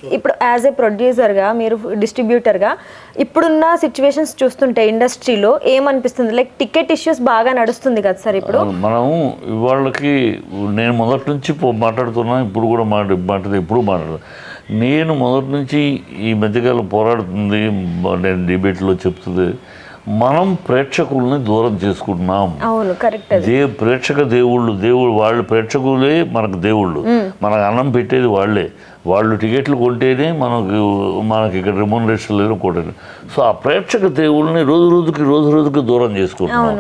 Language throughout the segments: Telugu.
ఇప్పుడు యాజ్ ఏ ప్రొడ్యూసర్గా మీరు డిస్ట్రిబ్యూటర్గా ఇప్పుడున్న సిచ్యువేషన్స్ చూస్తుంటే ఇండస్ట్రీలో ఏమనిపిస్తుంది? లైక్ టికెట్ ఇష్యూస్ బాగా నడుస్తుంది కదా సార్ ఇప్పుడు. మనం ఇవాళకి నేను మొదటి నుంచి మాట్లాడుతున్నా, ఇప్పుడు కూడా మాట్లాడు నేను మొదటి నుంచి ఈ మధ్యకాలం పోరాడుతుంది, నేను డిబేట్లో చెప్తుంది, మనం ప్రేక్షకుల్ని దూరం చేసుకుంటున్నాం. అవును, కరెక్ట్. ప్రేక్షక దేవుళ్ళు వాళ్ళు ప్రేక్షకులే మనకు దేవుళ్ళు, మనకు అన్నం పెట్టేది వాళ్ళే. వాళ్ళు టికెట్లు కొంటేనే మనకి ఇక్కడ రెమ్యూనరేషన్ లేదు కొట్టేది. సో ఆ ప్రేక్షక దేవుళ్ళని రోజు రోజుకి దూరం చేసుకుంటున్నాం.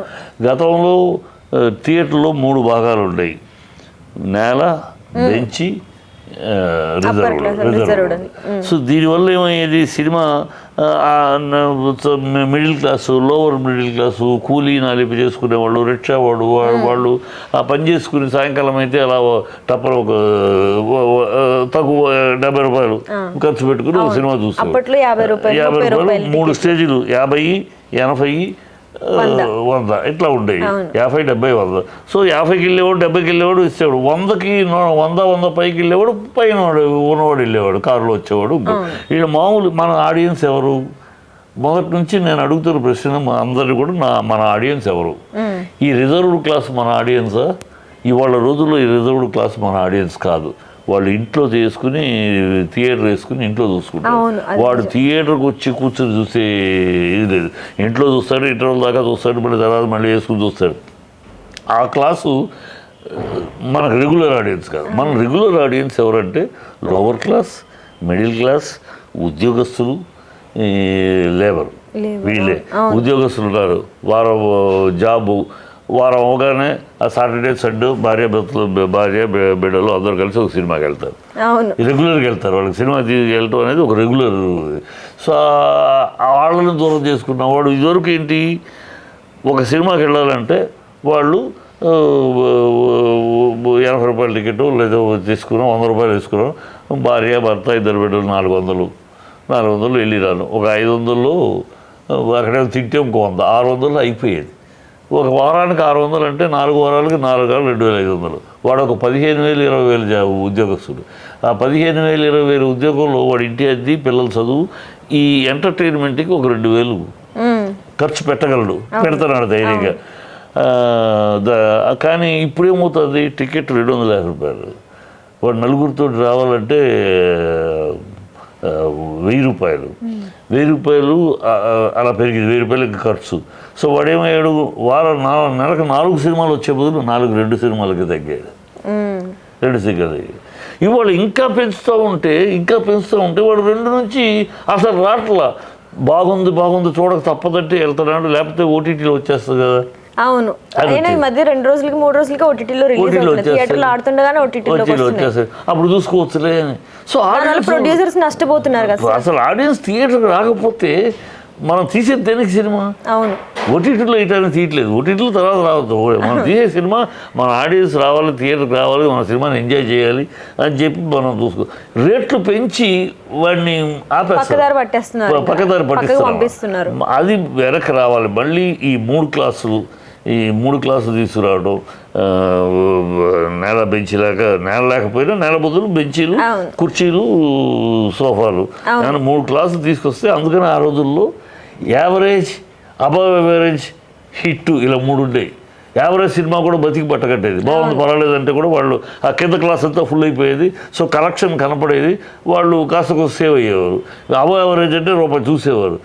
గతంలో థియేటర్లో 3 భాగాలు ఉన్నాయి: నేల, బెంచి, రిజర్వ్డ్. సో దీనివల్ల ఏమయ్యేది, cinema middle class, lower middle class, కూలీ నాలిపి చేసుకునేవాళ్ళు, రిక్షా వాళ్ళు ఆ పని చేసుకుని సాయంకాలం అయితే అలా టప్పర్ ఒక తక్కువ 70 రూపాయలు ఖర్చు పెట్టుకుని ఒక సినిమా చూస్తారు. 50 రూపాయలు 3 స్టేజీలు, 50, 80, 100 ఇట్లా ఉండేవి. 50, 70, 100. సో 50కి వెళ్ళేవాడు, 70కి వెళ్ళేవాడు ఇచ్చేవాడు. 100కి 100 పైకి వెళ్ళేవాడు, పైన ఉన్నవాడు వెళ్ళేవాడు, కారులో వచ్చేవాడు. వీళ్ళు మామూలు మన ఆడియన్స్ ఎవరు? మొదటి నుంచి నేను అడుగుతున్న ప్రశ్న అందరినీ కూడా, మన ఆడియన్స్ ఎవరు? ఈ రిజర్వ్డ్ క్లాస్ మన ఆడియన్సా? ఇవాళ రోజుల్లో ఈ రిజర్వ్డ్ క్లాస్ మన ఆడియన్స్ కాదు. వాళ్ళు ఇంట్లో చేసుకుని థియేటర్ వేసుకుని ఇంట్లో చూసుకుంటారు. వాడు థియేటర్కి వచ్చి కూర్చొని చూసే ఇది లేదు. ఇంట్లో చూస్తాడు, ఇంటర్వల్ దాకా చూస్తాడు, మళ్ళీ వేసుకుని చూస్తాడు. ఆ క్లాసు మనకు రెగ్యులర్ ఆడియన్స్ కాదు. మన రెగ్యులర్ ఆడియన్స్ ఎవరంటే లోవర్ క్లాస్, మిడిల్ క్లాస్, ఉద్యోగస్తులు, లేబర్. వీళ్ళే ఉద్యోగస్తులు ఉన్నారు. వారం జాబు, వారం అవగానే ఆ సాటర్డే సండే భార్య బిడ్డలు అందరూ కలిసి ఒక సినిమాకి వెళ్తారు. రెగ్యులర్గా వెళ్తారు. వాళ్ళకి సినిమా వెళ్ళటం అనేది ఒక రెగ్యులర్. సో వాళ్ళని దూరం చేసుకున్న వాడు ఇదివరకు ఏంటి, ఒక సినిమాకి వెళ్ళాలంటే వాళ్ళు 80 రూపాయల టికెట్ లేదా తీసుకున్నాం, 100 రూపాయలు తీసుకున్నాం, భార్య భర్త 2 బిడ్డలు 400 వెళ్ళి రాను. ఒక 500లో అక్కడే తింటే ఇంకో 100, 600 అయిపోయేది. ఒక వారానికి 600 అంటే 4 వారాలకి 4 వారాలు 2500. వాడు ఒక 15,000 20,000 ఉద్యోగస్తుడు. ఆ 15,000 20,000 ఉద్యోగంలో వాడి ఇంటి అద్దె, పిల్లల చదువు, ఈ ఎంటర్టైన్మెంట్కి ఒక 2,000 ఖర్చు పెట్టగలడు, పెడతాడు ధైర్యంగా. కానీ ఇప్పుడేమవుతుంది, టికెట్ 250 రూపాయలు. వాడు నలుగురితో రావాలంటే 1000 రూపాయలు. 1000 రూపాయలు అలా పెరిగింది. 1000 రూపాయలకి ఖర్చు. సో వాడేమయ్యాడు, నెలకు 4 సినిమాలు వచ్చే బదులు 2 సినిమాలకి తగ్గాడు. 2 సినిమాలు తగ్గాడు. ఇవాళ ఇంకా పెంచుతూ ఉంటే వాడు 2 నుంచి అసలు రాట్లా. బాగుంది చూడక తప్పదంటే వెళ్తున్నాడు, లేకపోతే ఓటీటీలో వచ్చేస్తుంది కదా. అవును, అయినా ఈ మధ్య 2 రోజులకి 3 రోజులకి ఓటీటీలో రిలీజ్ అవుతుంది. థియేటర్లో ఆడుతుండగానే ఓటీటీలో వచ్చేస్తాయి, అప్పుడు చూసుకోవచ్చులే అని. సో ప్రొడ్యూసర్స్ నష్టపోతున్నారు కదా. అసలు ఆడియన్స్ థియేటర్కి రాకపోతే మనం తీసేది దేనికి సినిమా? అవును, ఓటీటీలో ఇటాన్ని తీయట్లేదు. ఓటీటీలో తర్వాత రావద్దు. మనం తీసే సినిమా మన ఆడియన్స్ రావాలి, థియేటర్కి రావాలి, మన సినిమాని ఎంజాయ్ చేయాలి అని చెప్పి మనం చూసుకో. రేట్లు పెంచి వాడిని పక్కదారి పట్టేస్తున్నారు. అది వెనక్కి రావాలి. మళ్ళీ ఈ 3 క్లాసులు తీసుకురావడం, నేల బెంచీలాగా, నేల లేకపోయినా నేల బదులు బెంచీలు, కుర్చీలు, సోఫాలు, 3 క్లాసులు తీసుకొస్తే, అందుకని ఆ రోజుల్లో యావరేజ్, అబవ్ యావరేజ్, హిట్ ఇలా 3 ఉండేవి. యావరేజ్ సినిమా కూడా బతికి పట్టకట్టేది. బాగుంది పర్వాలేదంటే కూడా వాళ్ళు ఆ కింద క్లాస్ అంతా ఫుల్ అయిపోయేది. సో కలెక్షన్ కనపడేది, వాళ్ళు కాస్త సేవ్ అయ్యేవారు. అబవ్ యావరేజ్ అంటే రూపాయి చూసేవారు.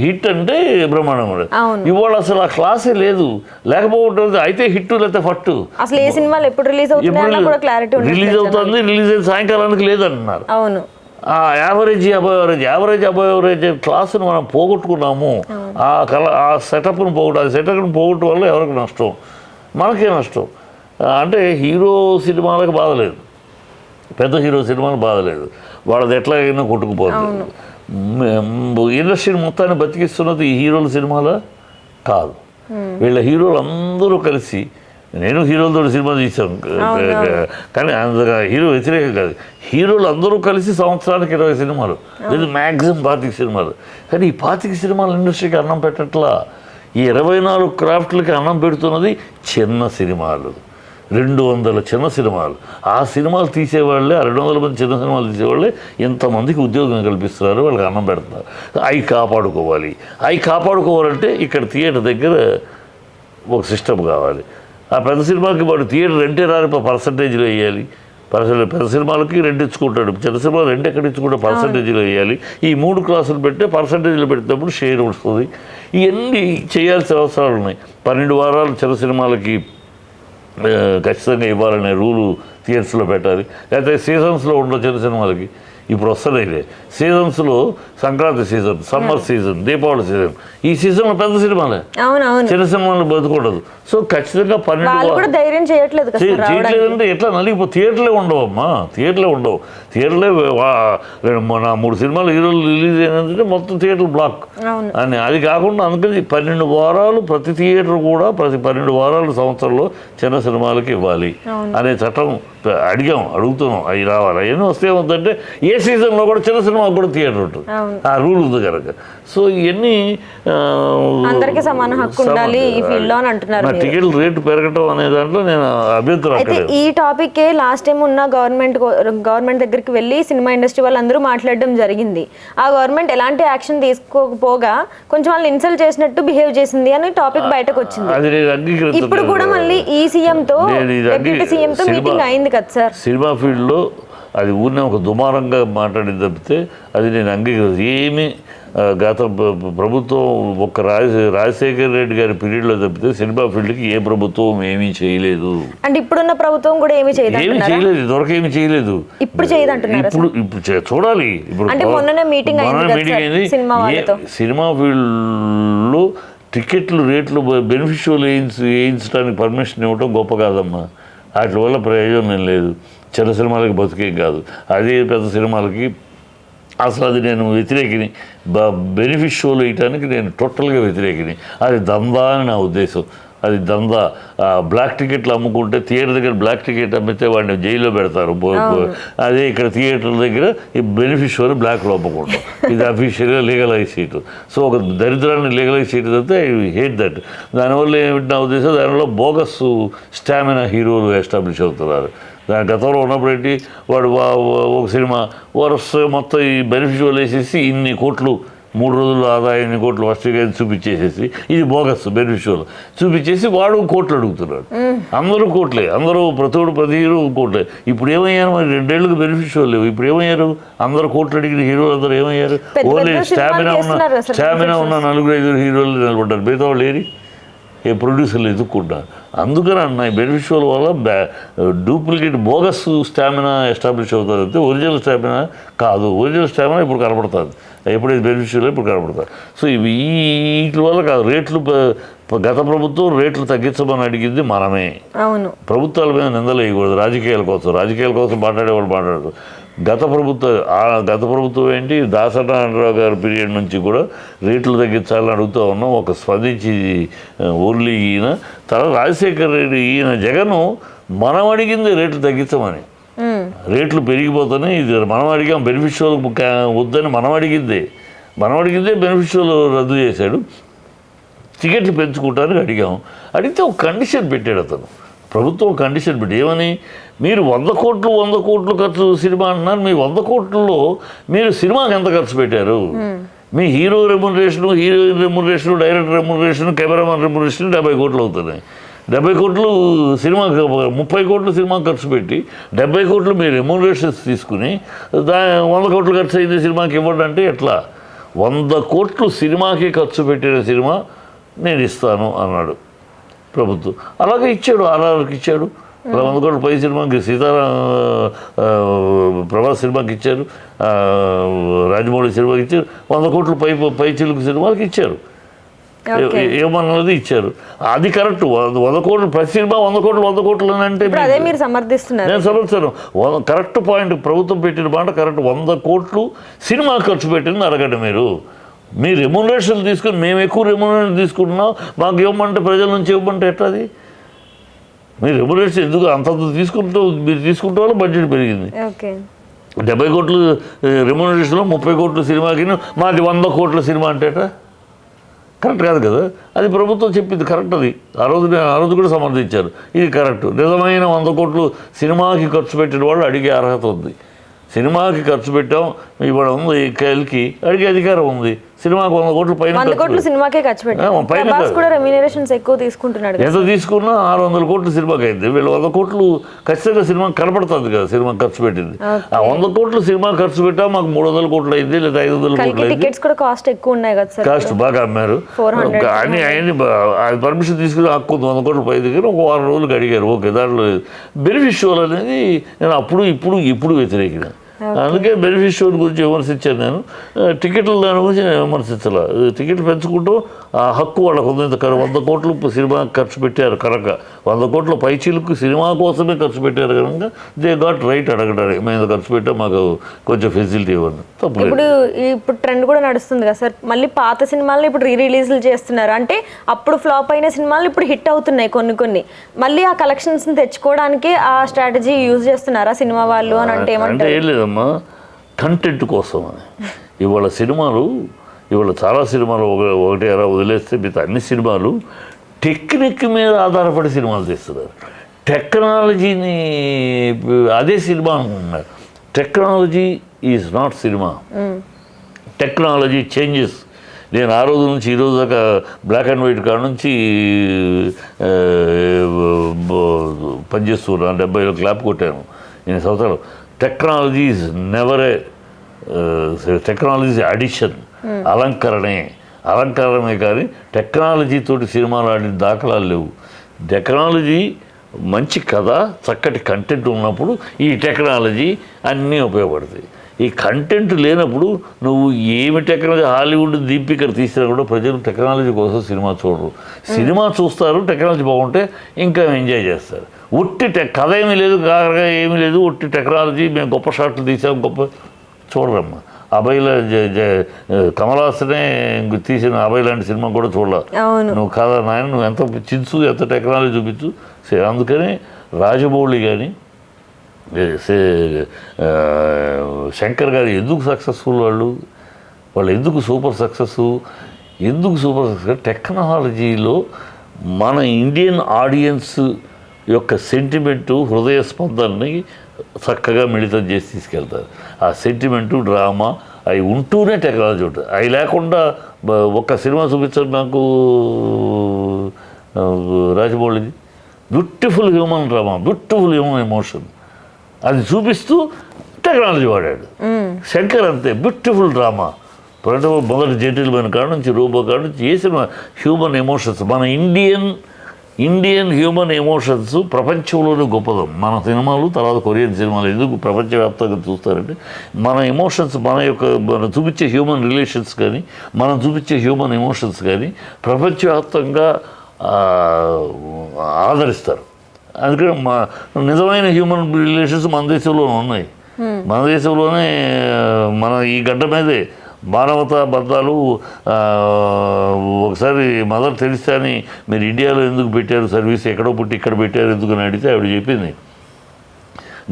హిట్ అంటే బ్రహ్మాండం కూడా. ఇవాళ అసలు ఆ క్లాసే లేదు. లేకపోతే అయితే హిట్ లేకపోతే ఫట్. అసలు ఏ సినిమాలు ఎప్పుడు రిలీజ్ అవుతుంది, రిలీజ్ అయిన సాయంకాలానికి లేదంటున్నారు. అవును, ఆ యావరేజ్ అబవ్ యావరేజ్ క్లాసును మనం పోగొట్టుకున్నాము. ఆ సెటప్ను పోగొట్టడం వల్ల ఎవరికి నష్టం? మనకే నష్టం. అంటే హీరో సినిమాలకు బాధలేదు, పెద్ద హీరో సినిమాలకు బాధలేదు, వాళ్ళది ఎట్లాగైనా కొట్టుకుపోతుంది. ఇండస్ట్రీని మొత్తాన్ని బతికిస్తున్నది ఈ హీరోల సినిమాలా కాదు. వీళ్ళ హీరోలు అందరూ కలిసి, నేను హీరోలతో సినిమా తీశాను కానీ అందుగా హీరో వ్యతిరేకం కాదు. హీరోలు అందరూ కలిసి సంవత్సరానికి 20 సినిమాలు, లేదు మ్యాక్సిమం 25 సినిమాలు. కానీ ఈ 25 సినిమాల ఇండస్ట్రీకి అన్నం పెట్టట్లా. ఈ 24 క్రాఫ్ట్లకి అన్నం పెడుతున్నది చిన్న సినిమాలు. 200 చిన్న సినిమాలు. ఆ సినిమాలు తీసేవాళ్ళే, ఆ 200 మంది చిన్న సినిమాలు తీసేవాళ్ళే ఇంతమందికి ఉద్యోగం కల్పిస్తున్నారు, వాళ్ళకి అన్నం పెడుతున్నారు. అవి కాపాడుకోవాలంటే ఇక్కడ థియేటర్ దగ్గర ఒక సిస్టమ్ కావాలి. ఆ పెద్ద సినిమాకి వాడు థియేటర్ రెంటే రాని పర్సంటేజ్లో వేయాలి. పెద్ద సినిమాలకి రెంట్ ఇచ్చుకుంటాడు, చిన్న సినిమాలు రెంట్ ఎక్కడ ఇచ్చుకుంటే పర్సంటేజ్లో వేయాలి. ఈ 3 క్లాసులు పెడితే పర్సంటేజ్లో పెట్టినప్పుడు షేర్ వస్తుంది. ఇవన్నీ చేయాల్సిన అవసరాలు ఉన్నాయి. 12 వారాలు చిన్న సినిమాలకి ఖచ్చితంగా ఇవ్వాలనే రూలు థియేటర్స్లో పెట్టాలి. లేకపోతే సీజన్స్లో ఉన్న చిన్న సినిమాలకి ఇప్పుడు వస్తున్నాయిలే. సీజన్స్లో Sankranti season, summer season, Deepavali season, ఈ సీజన్లో పెద్ద సినిమాలే, చిన్న సినిమాలు బతుకుండదు. సో ఖచ్చితంగా 12 ధైర్యం చేయట్లేదంటే ఎట్లా నలిగిపో థియేటర్లే ఉండవమ్మా, థియేటర్లే ఉండవు. థియేటర్లే 3 సినిమాలు హీరోలు రిలీజ్ అయినంటే మొత్తం థియేటర్ బ్లాక్ అని. అది కాకుండా అందుకని 12 వారాలు ప్రతి థియేటర్ కూడా ప్రతి 12 వారాలు సంవత్సరంలో చిన్న సినిమాలకి ఇవ్వాలి అనే చట్టం అడుగుతున్నాం. అవి రావాలి. అవన్నీ వస్తే ఏమవుతుందంటే ఏ సీజన్లో కూడా చిన్న సినిమాకు కూడా థియేటర్ ఉంటుంది, ఆ రూల్ ఉంది కనుక. సో ఇవన్నీ అందరికీ సమాన హక్కు ఉండాలి ఈ ఫీల్డ్ లో అని అంటున్నారు. టికెట్లు రేటు పెరగటం అనే దాంట్లో నేను అభ్యంతరం. అయితే ఈ టాపిక్ లాస్ట్ టైం ఉన్న గవర్నమెంట్ దగ్గరికి వెళ్ళి సినిమా ఇండస్ట్రీ వాళ్ళందరూ మాట్లాడడం జరిగింది. ఆ గవర్నమెంట్ ఎలాంటి యాక్షన్ తీసుకోకపోగా కొంచెం వాళ్ళు ఇన్సల్ట్ చేసినట్టు బిహేవ్ చేసింది అని టాపిక్ బయటకు వచ్చింది. ఇప్పుడు కూడా మళ్ళీ ఈ సీఎం తో డిప్యూటీ సీఎం తో మీటింగ్ అయింది కదా సార్. సినిమా ఫీల్డ్లో అది ఊరినే ఒక దుమారంగా మాట్లాడింది తప్పితే అది నేను ఏమీ గత ప్రభుత్వం ఒక్క రాజశేఖర్ రెడ్డి గారి పీరియడ్లో తప్పితే సినిమా ఫీల్డ్కి ఏ ప్రభుత్వం ఏమీ చేయలేదు. అంటే ఇప్పుడున్న ప్రభుత్వం కూడా ఏమీ చేయలేదు, దొరకేమీ చేయలేదు. ఇప్పుడు చేయదంటున్నారు. ఇప్పుడు చూడాలి. ఇప్పుడు మొన్ననే మీటింగ్ అయింది సినిమా ఫీల్డ్లో టికెట్లు రేట్లు బెనిఫిషియల్ వేయించడానికి పర్మిషన్ ఇవ్వటం గొప్ప కాదమ్మా. వాటి వల్ల ప్రయోజనం లేదు. చిన్న సినిమాలకి బతికేం కాదు, అదే పెద్ద సినిమాలకి అసలు అది నేను వ్యతిరేకిని. బెనిఫిషియల్ వేయటానికి నేను టోటల్గా వ్యతిరేకిని. అది దందా అని నా ఉద్దేశం. అది దందా. బ్లాక్ టికెట్లు అమ్ముకుంటే థియేటర్ దగ్గర బ్లాక్ టికెట్ అమ్మితే వాడిని జైల్లో పెడతారు. అదే ఇక్కడ థియేటర్ల దగ్గర ఈ బెనిఫిషియల్ బ్లాక్లో అమ్ముకుంటాం. ఇది అఫీషియల్గా లీగలైజ్ చేయటం. సో ఒక దరిద్రాన్ని లీగలైజ్ చేయడం అయితే ఐ హేట్ దట్. దానివల్ల ఏమిటి నా ఉద్దేశం, దానివల్ల బోగస్ స్టామినా హీరోలు ఎస్టాబ్లిష్ అవుతున్నారు. దాని గతంలో ఉన్నప్పుడు ఏంటి, వాడు ఒక సినిమా వరుస మొత్తం ఈ బెనిఫిషియల్ వేసేసి ఇన్ని కోట్లు 3 రోజుల్లో ఆదాయం ఇన్ని కోట్లు ఫస్ట్గా చూపించేసేసి ఇది బోగస్ బెనిఫిషియల్ చూపించేసి వాడు కోట్లు అడుగుతున్నాడు. అందరూ కోట్లే, అందరూ ప్రతి హీరో కోట్లే. ఇప్పుడు ఏమయ్యారు మరి 2 ఏళ్ళకి బెనిఫిషియల్ లేవు. ఇప్పుడు ఏమయ్యారు, అందరూ కోట్లు అడిగిన హీరోలు అందరూ ఏమయ్యారు? ఓన్లీ స్టామినా ఉన్న 4-5 హీరోలు నిలబడ్డారు. మిగతా వాళ్ళు ఏరి ఏ ప్రొడ్యూసర్లు ఎదుక్కుంటారు. అందుకని అన్న బెనిఫిషియల్ వల్ల డూప్లికేట్ బోగస్ స్టామినా ఎస్టాబ్లిష్ అవుతుంది అంతే, ఒరిజినల్ స్టామినా కాదు. ఒరిజినల్ స్టామినా ఇప్పుడు కనపడుతుంది, ఎప్పుడైతే బెనిఫిషియల్ ఇప్పుడు కనపడుతుంది. సో ఇవి వీటి వల్ల కాదు. రేట్లు గత ప్రభుత్వం రేట్లు తగ్గించమని అడిగింది మనమే. ప్రభుత్వాల మీద నిందలు వేయకూడదు. రాజకీయాల కోసం మాట్లాడేవాళ్ళు మాట్లాడరు. గత ప్రభుత్వం ఏంటి, దాసనారాయణరావు గారి పీరియడ్ నుంచి కూడా రేట్లు తగ్గించాలని అడుగుతూ ఉన్నాం. ఒక స్పందించి ఓన్లీ ఈయన తర్వాత రాజశేఖర్ రెడ్డి, ఈయన జగన్ మనం అడిగింది రేట్లు తగ్గించమని. రేట్లు పెరిగిపోతున్నాయి, ఇది మనం అడిగాం. బెనిఫిషియల్ వద్దని మనం అడిగిందే బెనిఫిషియల్ రద్దు చేశాడు. టికెట్లు పెంచుకుంటానికి అడిగాం. అడిగితే ఒక కండిషన్ పెట్టాడు అతను. ప్రభుత్వం కండిషన్ పెట్టి ఏమని, మీరు 100 కోట్లు ఖర్చు సినిమా అంటున్నారు. మీ 100 కోట్లలో మీరు సినిమాకి ఎంత ఖర్చు పెట్టారు? మీ hero remuneration, heroine remuneration, director remuneration, cameraman remuneration 70 కోట్లు అవుతున్నాయి. 70 కోట్లు సినిమాకి, 30 కోట్లు సినిమాకి ఖర్చు పెట్టి 70 కోట్లు మీరు రెమ్యునరేషన్స్ తీసుకుని 100 కోట్లు ఖర్చు అయింది సినిమాకి ఇవ్వండి అంటే ఎట్లా? 100 కోట్లు సినిమాకి ఖర్చు పెట్టిన సినిమా నేను ఇస్తాను అన్నాడు ప్రభుత్వం. అలాగే ఇచ్చాడు, ఆర్ఆర్కి ఇచ్చాడు. 100 కోట్ల పై సినిమాకి ప్రభాస్ సినిమాకి ఇచ్చారు, రాజమౌళి సినిమాకి ఇచ్చారు. 100 కోట్ల పై చిలుకు సినిమాకి ఇచ్చారు. ఏమన్నది ఇచ్చారు. అది కరెక్ట్. 100 కోట్లు ప్రతి సినిమా 100 కోట్లు అని అంటే నేను సమర్థిస్తాను. Correct point. ప్రభుత్వం పెట్టిన మాట కరెక్ట్. 100 కోట్లు సినిమా ఖర్చు పెట్టింది అడగండి. మీ రెమ్యునరేషన్ తీసుకుని మేము ఎక్కువ రెమ్యునరేషన్ తీసుకుంటున్నాం, మాకు ఇవ్వమంటే ప్రజల నుంచి ఇవ్వమంటే ఎట్లా? అది మీరు రెమ్యునరేషన్ ఎందుకు అంతంత మీరు తీసుకుంటే వల్ల బడ్జెట్ పెరిగింది. 70 కోట్లు రెమ్యునరేషన్లో 30 కోట్ల సినిమాకి మాది 100 కోట్ల సినిమా అంటే కరెక్ట్ కాదు కదా. అది ప్రభుత్వం చెప్పింది కరెక్ట్. అది ఆ రోజు కూడా సమర్థించారు, ఇది కరెక్ట్. నిజమైన 100 కోట్లు సినిమాకి ఖర్చు పెట్టిన వాళ్ళు అడిగే అర్హత ఉంది. సినిమాకి ఖర్చు పెట్టాం, ఇవాళ ఉంది కేల్కి అడిగే అధికారం ఉంది. సినిమాకి 100 కోట్ల పైన 100 కోట్లు సినిమాకే ఖర్చు పెట్టారు. ప్రభాస్ కూడా రెమ్యూనరేషన్స్ ఎక్కువ తీసుకుంటున్నాడు. ఎంత తీసుకున్నా 600 కోట్లు సినిమాకి అయింది. వీళ్ళు 100 కోట్లు ఖచ్చితంగా సినిమా కనపడుతుంది కదా, సినిమా ఖర్చు పెట్టింది. ఆ 100 కోట్లు సినిమా ఖర్చు పెట్టా మాకు 300 కోట్లు అయింది, లేదా 500 కోట్లు అయింది. టికెట్స్ కూడా కాస్ట్ ఎక్కువ ఉన్నాయి కదా సార్, కాస్ట్ బాగా అమ్మారు. అని ఆయన్ని పర్మిషన్ తీసుకుని హక్కు 100 కోట్ల పై దగ్గర ఒక వారం రోజులకు అడిగారు. ఓకే, దాంట్లో బెనిఫిషియల్ అనేది నేను అప్పుడు ఇప్పుడు వ్యతిరేకిన. అందుకే బెనిఫిషియల్ గురించి విమర్శించాను నేను. టికెట్ల దాని గురించి నేను విమర్శించాల. టికెట్లు పెంచుకుంటూ ఆ హక్కు వాళ్ళకు ఉంది. 100 కోట్లు సినిమా ఖర్చు పెట్టారు కనుక, 100 కోట్ల పైచీలకు సినిమా కోసమే ఖర్చు పెట్టారు కనుక దే గాట్ రైట్ అడగడానికి. మేము ఖర్చు పెట్టాం, మాకు కొంచెం ఫెసిలిటీ ఇవ్వండి. తప్పలేదు. ఇప్పుడు ట్రెండ్ కూడా నడుస్తుంది కదా సార్, మళ్ళీ పాత సినిమాలను ఇప్పుడు రిలీజ్లు చేస్తున్నారు. అంటే అప్పుడు ఫ్లాప్ అయిన సినిమాలు ఇప్పుడు హిట్ అవుతున్నాయి కొన్ని. మళ్ళీ ఆ కలెక్షన్స్ తెచ్చుకోవడానికి ఆ స్ట్రాటజీ యూజ్ చేస్తున్నారా సినిమా వాళ్ళు అని అంటే అంటే ఏం లేదమ్మా, కంటెంట్ కోసం అని. ఇవాళ చాలా సినిమాలు ఒకటి అలా వదిలేస్తే మిగతా అన్ని సినిమాలు టెక్నిక్ మీద ఆధారపడి సినిమాలు తీస్తున్నారు. టెక్నాలజీని అదే సినిమా అనుకుంటున్నారు. Technology is not cinema. Technology changes. నేను ఆ రోజు నుంచి ఈ రోజు దాకా బ్లాక్ అండ్ వైట్ కాడ నుంచి పనిచేస్తున్నాను. 70లో క్లాప్ కొట్టాను 8 సంవత్సరాలు. Technology is never a technology addition, అలంకరణమే కానీ టెక్నాలజీతోటి సినిమాలు ఆడిన దాఖలాలు లేవు. టెక్నాలజీ మంచి కథ, చక్కటి కంటెంట్ ఉన్నప్పుడు ఈ టెక్నాలజీ అన్నీ ఉపయోగపడతాయి. ఈ కంటెంట్ లేనప్పుడు నువ్వు ఏమి టెక్నాలజీ హాలీవుడ్ దీపికర్ తీసినా కూడా ప్రజలు టెక్నాలజీ కోసం సినిమా చూడరు. సినిమా చూస్తారు, టెక్నాలజీ బాగుంటే ఇంకా ఎంజాయ్ చేస్తారు. ఉట్టి కథ ఏమీ లేదు, గారగా ఏమీ లేదు, ఉట్టి టెక్నాలజీ మేము గొప్ప షాట్లు తీసాం గొప్ప చూడరమ్మా. అభయ్ కమల్ హాసనే తీసిన అభయ్ లాంటి సినిమా కూడా చూడాలి. నువ్వు కాదా నాయన, నువ్వు ఎంత చించు, ఎంత టెక్నాలజీ చూపించు. అందుకని రాజమౌళి కానీ శంకర్ గారు ఎందుకు సక్సెస్ఫుల్, వాళ్ళు ఎందుకు సూపర్ సక్సెస్, టెక్నాలజీలో మన ఇండియన్ ఆడియన్స్ యొక్క సెంటిమెంటు, హృదయ స్పందనని చక్కగా మిళితం చేసి తీసుకెళ్తారు. ఆ సెంటిమెంటు, డ్రామా అవి ఉంటూనే టెక్నాలజీ ఉంటుంది. అవి లేకుండా ఒక్క సినిమా చూపించారు నాకు రాజమౌళిది. Beautiful human drama, beautiful human emotion, అది చూపిస్తూ టెక్నాలజీ వాడాడు. శంకర్ అంతే, బ్యూటిఫుల్ డ్రామా. మొదటి జెంటిల్మెన్ కాడ నుంచి, రోబో కాడ నుంచి ఏ సినిమా హ్యూమన్ ఎమోషన్స్, మన ఇండియన్ హ్యూమన్ ఎమోషన్స్ ప్రపంచంలోనే గొప్పదం. మన సినిమాలు తర్వాత కొరియన్ సినిమాలు ఎందుకు ప్రపంచవ్యాప్తంగా చూస్తారంటే మన ఎమోషన్స్, మనం చూపించే హ్యూమన్ రిలేషన్స్ కానీ, మనం చూపించే హ్యూమన్ ఎమోషన్స్ కానీ ప్రపంచవ్యాప్తంగా ఆదరిస్తారు. అందుకని నిజమైన హ్యూమన్ రిలేషన్స్ మన దేశంలోనే ఉన్నాయి. మన దేశంలోనే, మన ఈ గడ్డ మీదే మానవతా బంధాలు. ఒకసారి మదర్ తెరిసా అని మీరు ఇండియాలో ఎందుకు పెట్టారు సర్వీస్, ఎక్కడో పుట్టి ఇక్కడ పెట్టారు ఎందుకు అని అడిగితే ఆవిడ చెప్పింది,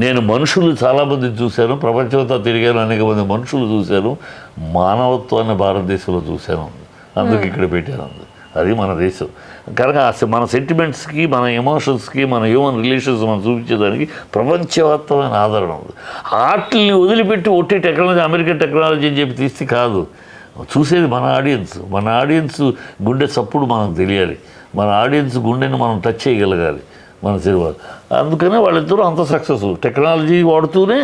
నేను మనుషులు చాలామంది చూశాను, ప్రపంచంతో తిరిగాను, అనేక మంది మనుషులు చూశాను, మానవత్వాన్ని భారతదేశంలో చూశాను, అందుకు ఇక్కడ పెట్టాను. అది మన దేశం కనుక మన సెంటిమెంట్స్కి, మన ఎమోషన్స్కి, మన హ్యూమన్ రిలేషన్స్ మనం చూపించేదానికి ప్రపంచవ్యాప్తమైన ఆదరణ ఉంది. వాటిని వదిలిపెట్టి ఒట్టి టెక్నాలజీ, అమెరికన్ టెక్నాలజీ అని చెప్పి తీస్తే కాదు. చూసేది మన ఆడియన్స్ గుండె చప్పుడు మనకు తెలియాలి. మన ఆడియన్స్ గుండెని మనం టచ్ చేయగలగాలి మన సినిమా. అందుకనే వాళ్ళిద్దరూ అంత సక్సెస్. టెక్నాలజీ వాడుతూనే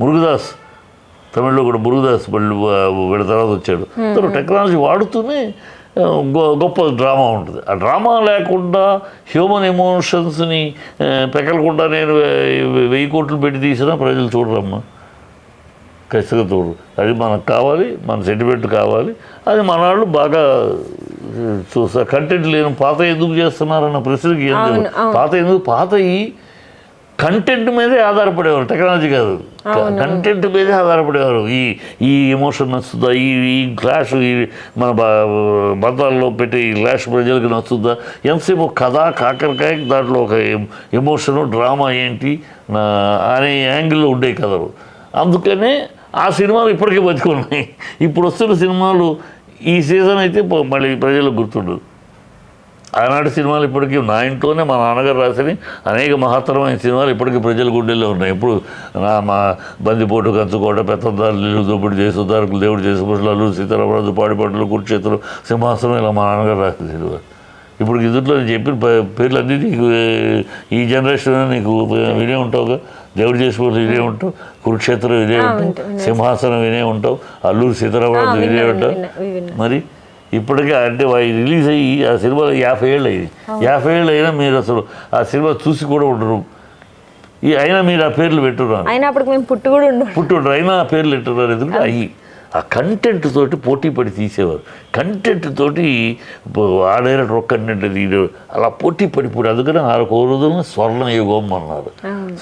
మురుగదాస్, తమిళ్లో కూడా మురుగదాస్ వీళ్ళ తర్వాత వచ్చాడు. టెక్నాలజీ వాడుతూనే గొప్ప డ్రామా ఉంటుంది. ఆ డ్రామా లేకుండా హ్యూమన్ ఎమోషన్స్ని పెకలకుండా నేను 1000 కోట్లు పెట్టి తీసినా ప్రజలు చూడరమ్మా, ఖచ్చితంగా చూడరు. అది మనకు కావాలి, మన సెంటిమెంట్ కావాలి. అది మన వాళ్ళు బాగా చూస్తారు. కంటెంట్ లేని పాత ఎందుకు చేస్తున్నారన్న ప్రశ్నకి పాతయి కంటెంట్ మీదే ఆధారపడేవారు, టెక్నాలజీ కాదు, కంటెంట్ మీదే ఆధారపడేవారు. ఈ ఎమోషన్ నచ్చుతుందా, ఈ క్లాష్, ఈ మన బంధాల్లో పెట్టే ఈ క్లాష్ ప్రజలకు నచ్చుతుందా, ఎంతసేపు కథ కాకరకాయ, దాంట్లో ఒక ఎమోషను, డ్రామా ఏంటి అనే యాంగిల్లో ఉండే కథలు. అందుకనే ఆ సినిమాలు ఇప్పటికీ బతుకున్నాయి. ఇప్పుడు వస్తున్న సినిమాలు ఈ సీజన్ అయితే మళ్ళీ ప్రజలకు గుర్తుండదు. ఆనాటి సినిమాలు ఇప్పటికీ నా ఇంట్లోనే మా నాన్నగారు రాసిన అనేక మహత్తరమైన సినిమాలు ఇప్పటికీ ప్రజల గుండెల్లో ఉన్నాయి. ఇప్పుడు మా బందిపోటు, కంచుకోట, పెత్తందారులు, దోపిడి చేసుదారులు, దేవుడు చేసే పురుషులు, అల్లూరు సీతారామరాజు, పాడిపట్టులు, కురుక్షేత్రం, సింహాసనం, ఇలా మా నాన్నగారు రాసిన సినిమా. ఇప్పుడు ఇందులో నేను చెప్పిన పేర్లు అన్నీ నీకు ఈ జనరేషన్ నీకు వినే ఉంటావుగా. దేవుడు చేసే పురుషులు వినే ఉంటావు, కురుక్షేత్రం వినే ఉంటావు, సింహాసనం వినే ఉంటావు, అల్లూరు సీతారామరాజు వినే ఉంటావు. మరి ఇప్పటికే అంటే రిలీజ్ అయ్యి ఆ సినిమా 50 ఏళ్ళు అయ్యింది. 50 ఏళ్ళు అయినా మీరు అసలు ఆ సినిమా చూసి కూడా ఉండరు. అయినా మీరు ఆ పేర్లు పెట్టున్నారు. అయినా అప్పటికి మేము పుట్టుండ్రు అయినా ఆ పేర్లు పెట్టున్నారు. ఎందుకంటే అయ్యి ఆ కంటెంట్ తోటి పోటీ పడి తీసేవారు. కంటెంట్ తోటి ఆ డైరెక్టర్ ఒక కంటెంట్ అలా పోటీ పడిపోయి. అందుకని ఆ రోజులను స్వర్ణయుగం అన్నారు.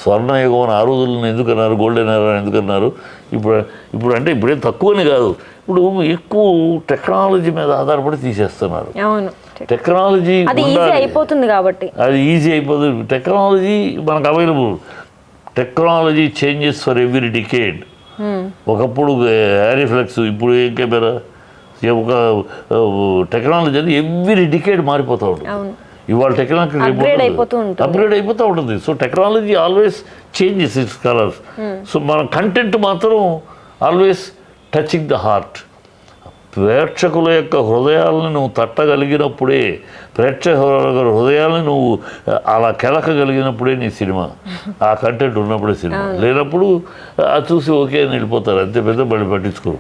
స్వర్ణయుగం అని ఆ రోజులను ఎందుకన్నారు, గోల్డెన్ ఎరా ఎందుకన్నారు. ఇప్పుడు అంటే ఇప్పుడేం తక్కువని కాదు, ఇప్పుడు ఎక్కువ టెక్నాలజీ మీద ఆధారపడి తీసేస్తున్నారు. టెక్నాలజీ అయిపోతుంది కాబట్టి అది ఈజీ అయిపోతుంది. టెక్నాలజీ మనకు available. Technology changes for every decade. ఒకప్పుడు హ్యారీఫ్లెక్స్, ఇప్పుడు ఏం కెమెరా, ఒక టెక్నాలజీ అని ఎవ్రీ డికేడ్ మారిపోతూ ఉంటుంది. ఇవాళ టెక్నాలజీ అప్గ్రేడ్ అయిపోతూ ఉంటుంది. So technology always changes it's colours. So మన కంటెంట్ మాత్రం ఆల్వేస్ టచింగ్ ద హార్ట్. ప్రేక్షకుల యొక్క హృదయాలను నువ్వు తట్టగలిగినప్పుడే, ప్రేక్షకుల హృదయాలను నువ్వు అలా కెలకగలిగినప్పుడే నీ సినిమా. ఆ కంటెంట్ ఉన్నప్పుడే సినిమా, లేనప్పుడు అది చూసి ఓకే అని వెళ్ళిపోతారు. అంతే, పెద్ద బడి పట్టించుకోరు.